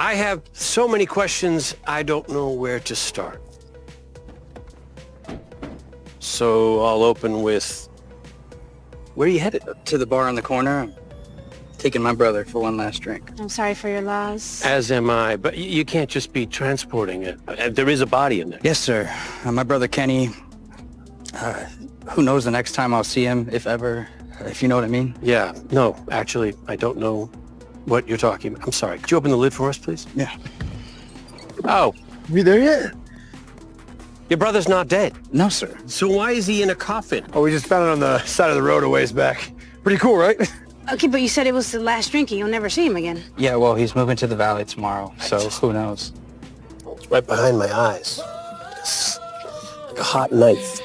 I have so many questions, I don't know where to start. So I'll open with, where are you headed? To the bar on the corner. I'm taking my brother for one last drink. I'm sorry for your loss. As am I, but you can't just be transporting it. There is a body in there. Yes, sir. My brother Kenny. Who knows the next time I'll see him, if ever, if you know what I mean? Yeah, no, actually, I don't know what you're talking about. I'm sorry. Could you open the lid for us, please? Yeah. Oh, You there yet? your brother's not dead. No, sir. So why is he in a coffin? Oh, we just found it on the side of the road a ways back. Pretty cool, right? Okay, but you said it was the last drink and you'll never see him again. Yeah, well, he's moving to the valley tomorrow, so who knows? It's right behind my eyes. It's like a hot knife.